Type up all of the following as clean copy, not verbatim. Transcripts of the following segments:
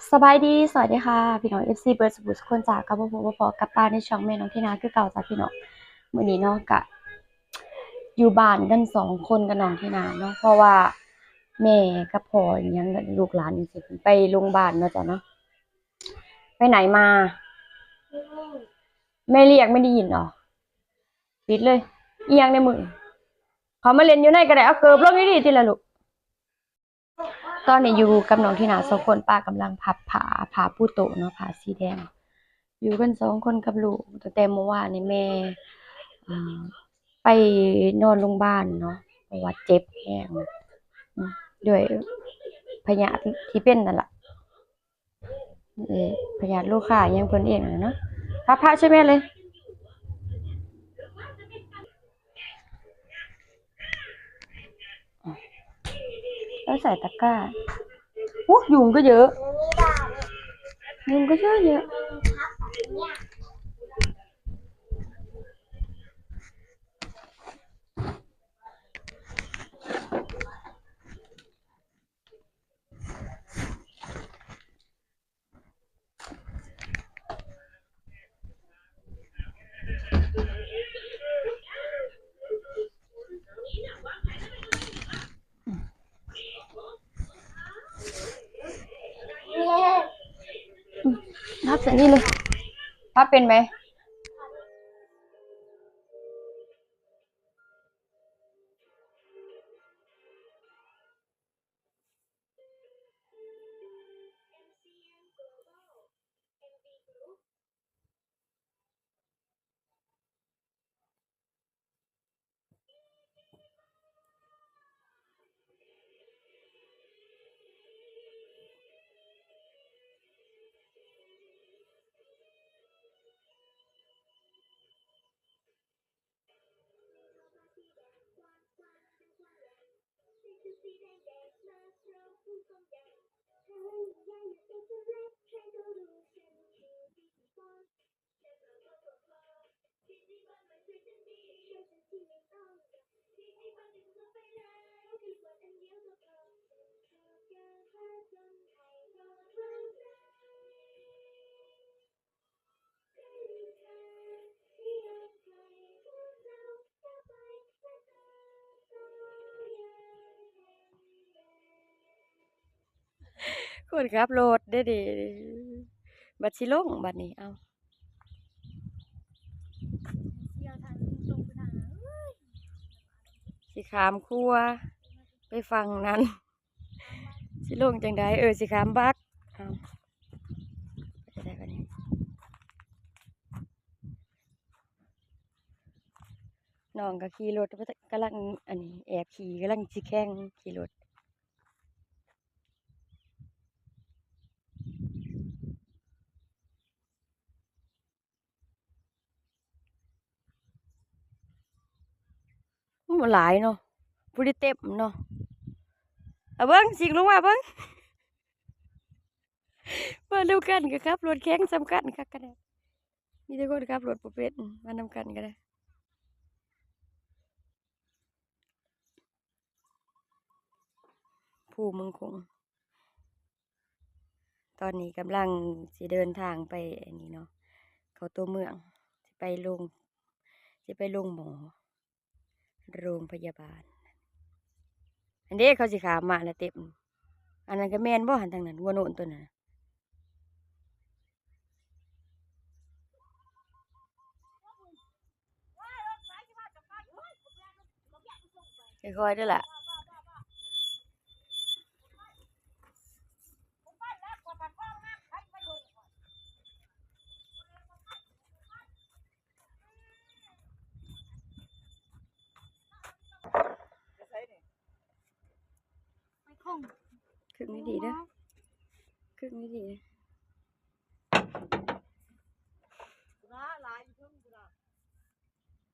สบายดีสวัสดีค่ะพี่น้อง FC เบิร์ดสบู่ทุกคนจากกับพอกับป้าในช่องแม่น้องที่นาคือเก่าจากพี่น้องมื้อนี้เนาะกะอยู่บ้านกัน2 คนกับน้องที่นาเนาะเพราะว่าแม่กับพ่อยังลูกหลานสิไปโรงพยาบาลเนาะจ้ะเนาะไปไหนมาแม่เรียกไม่ได้ยินเหรอปิดเลยเอียงในมือเขามาเล่นอยู่ในกระไดเอาเกิบลงนี่ดิทีละลูกตอนนี้อยู่กับน้องที่นา2 คนป้ากำลังพับผ้าปูโตะเนาะผ้าสีแดง อยู่กัน2 คนกับลูกตั้งแต่เมื่อวานนี่แม่อ่าไปนอนโรงพยาบาลเนาะเพราะว่าเจ็บแฮงด้วยพยาธิที่เป็นนั่นล่ะพยาธิลูกค้ายังเพิ่นเองน่ะเนาะพระใช่ไหมเลยแล้วใส่ตะกร้ายุงก็เยอะยุงก็เยอะพับใส่นี่เลยพับเป็นไหมคนขับรถได้ดิบัดสิลงบัดนี้เอาสิขามครัวไปฟังนั้นสิลงจังใดสิขามบักเอาจะได้บัดนี้น้องก็ขี่รถกำลังอันนี้แอบขี่กำลังสิแข่งขี่รถมันหลายเนาะผู้ได้เต็มเนาะเอาเบิ้งสิลงมาเบิ้งมาดูกันก็ครับรถแข่งสำคัญคักกันได้มีแต่คนขับรถประเภทมานำกันก็ได้ผู้เมืองคงตอนนี้กำลังสิเดินทางไปอันนี้เนาะเขาตัวเมืองสิไปลงหมอโรงพยาบาลอันนี้เขาสิขามมาแล้วเต็มอันนั้นก็แม่นบ่หันทางนั้นวัวโนนตัวนั้นค่อยๆด้วยล่ะครึ่งนี้ดีนะครึ่งนี้ดีนะหลายอยู่เพิ่งกูนะ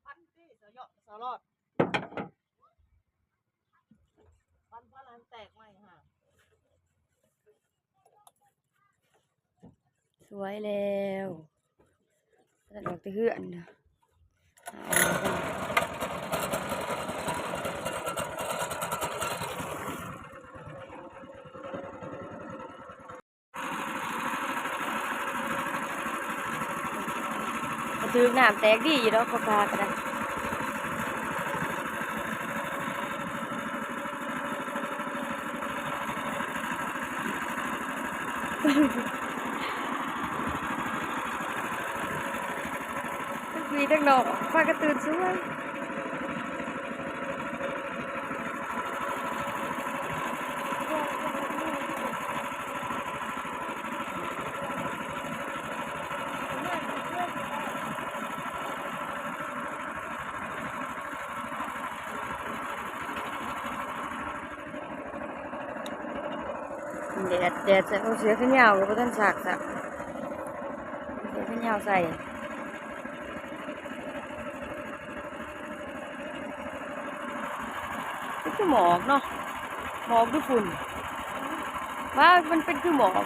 พันที่สยอสลอดพันอะไรแตกไหมฮะสวยแล้วแต่ดอกตะเหือนเนาะ ถือน้ำแตกดีอยู่ดอกพาก็ได้มีทั้งดอกฟ้ากระตื่นสวยแดดใส่เอาเสือขึ้นยาวกับท่านสากสักเสือขึ้นยาวใส่ก็คือหมอกเนาะหมอกด้วยฝุ่นว่ามันเป็นคือหมอก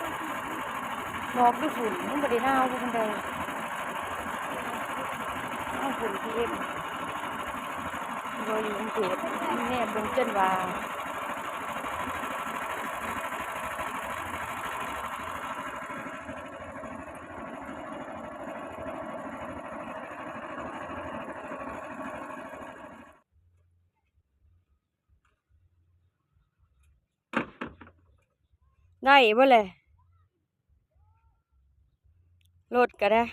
ด้วยฝุ่นมันไม่ได้หนาวพวกมันเลยเอาฝุ่นพีเอ็มโดยอยู่กรุงเทพแน่บนจนว่าได้บ่เลยรถก็ได้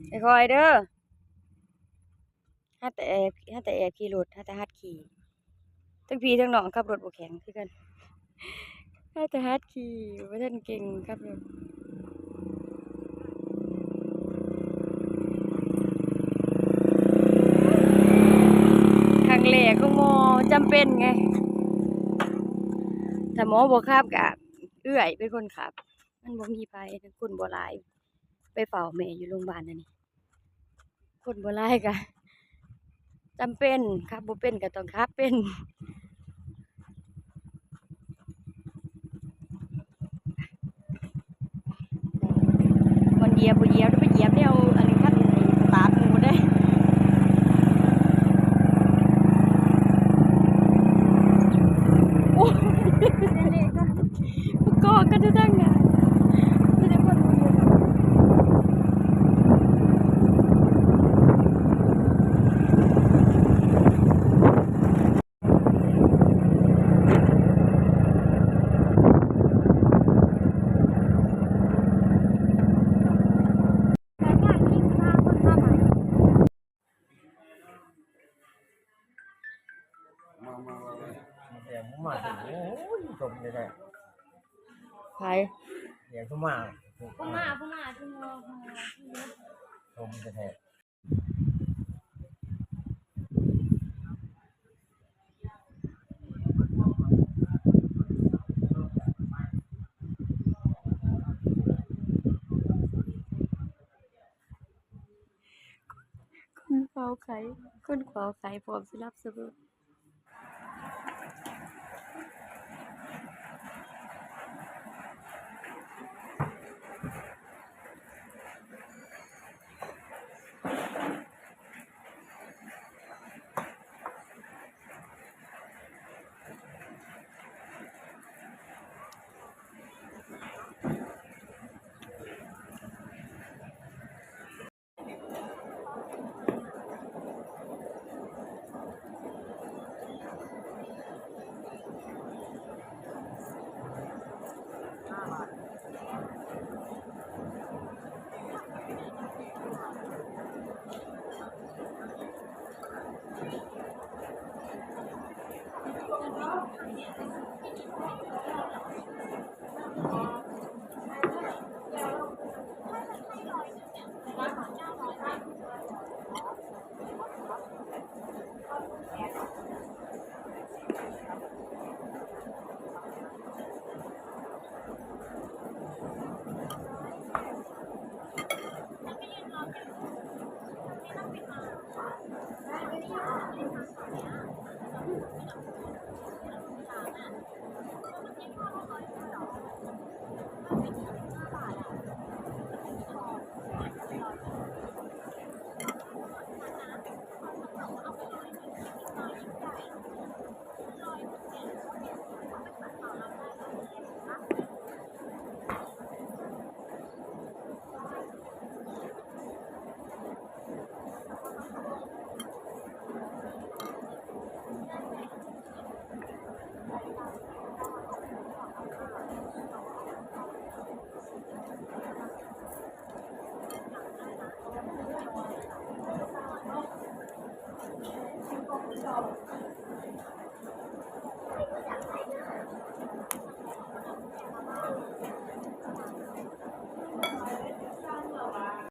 ไอ้คอยเด้อฮัตแต่แอบขี่รถฮัตแต่ฮัตขี่ทั้งพี่ทั้งน้องขับรถบ่แข็งคือกันฮัตแต่ฮัตขี่บ่ทันเก่งขับรถครั้งแรกก็หมอจำเป็นไงถ้าหมอบ่ขับก็เอื้อยเป็นคนขับมันบ่มีไผคนบ่หลายไปเฝ้าแม่อยู่โรงพยาบาลนั่นนี่คนบ่หลายก็จำเป็นขับบ่เป็นก็ต้องขับเป็นวันเหยียบบ่เหยียบไปเหยียบได้เอาอันนี้ครับไอ้สตาร์ทหมูได้โอ้ก็กันทั้งน่ะมีแต่คนบ่เหยียบเสียงผมมาถึงโอ้ยชมเลยแหละ ไผ เสียงผมมา ผู้มาที่มอ ชมแท้ คนเฝ้าไข่คนเฝ้าไข่พร้อมสิรับเสมอ